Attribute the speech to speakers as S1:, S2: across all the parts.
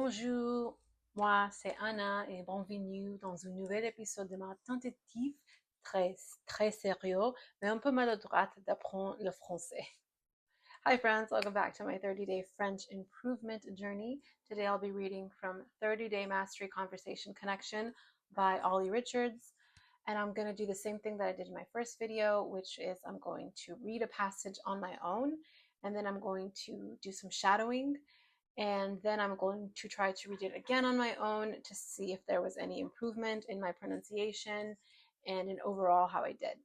S1: Bonjour, moi c'est Anna et bienvenue dans un nouvel épisode de ma tentative très sérieux mais un peu maladroite d'apprendre le français. Hi friends, welcome back to my 30-day French improvement journey. Today I'll be reading from 30-day Mastery Conversation Connection by Ollie Richards. And I'm going to do the same thing that I did in my first video, which is I'm going to read a passage on my own, and then I'm going to do some shadowing, and then I'm going to try to read it again on my own to see if there was any improvement in my pronunciation and in overall how I did.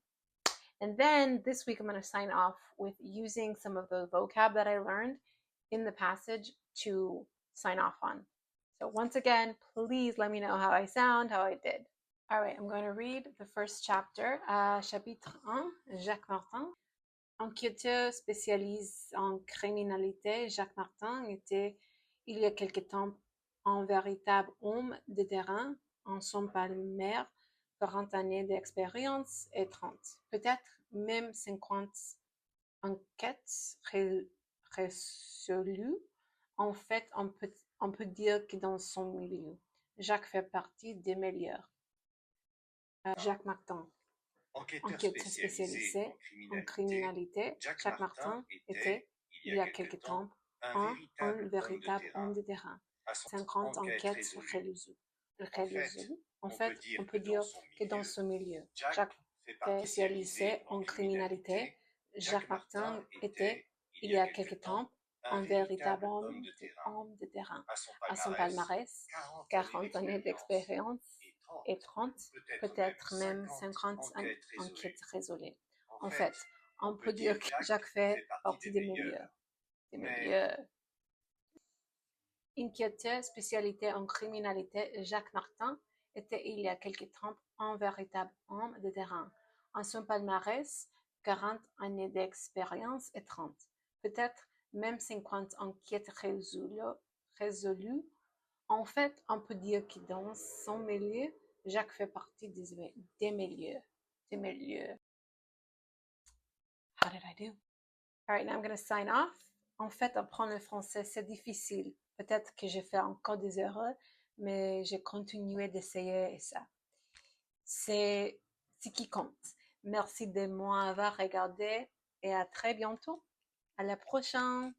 S1: And then this week I'm going to sign off with using some of the vocab that I learned in the passage to sign off on. So once again, please let me know how I sound, how I did. All right, I'm going to read the first chapter, chapitre 1, Jacques Martin. Enquêteur spécialisé en criminalité, Jacques Martin était, il y a quelque temps, un véritable homme de terrain. En son palmarès, 40 années d'expérience et 30, peut-être même 50 enquêtes résolues. En fait, on peut dire que dans son milieu, Jacques fait partie des meilleurs. Jacques Martin, enquêteur spécialisé en criminalité, Jacques Martin était, il y a quelque temps, un véritable homme de terrain. 50 enquêtes résolues. En fait, on peut dire que dans ce milieu, Jacques spécialisé en criminalité, Jacques Martin était, il y a quelque temps, un véritable homme de terrain. À son palmarès, 40 années d'expérience et 30, peut-être même 50 enquêtes résolues. En fait, on peut dire que Jacques fait partie des meilleurs. Enquêteur spécialité en criminalité, Jacques Martin était il y a quelque temps un véritable homme de terrain. En son palmarès, 40 années d'expérience et 30, peut-être même 50 enquêtes résolues. En fait, on peut dire que dans son milieu, Jacques fait partie des meilleurs. How did I do? All right, now I'm going to sign off. En fait, apprendre le français, c'est difficile. Peut-être que j'ai fait encore des erreurs, mais j'ai continué d'essayer et ça. C'est ce qui compte. Merci de m'avoir regardé et à très bientôt. À la prochaine.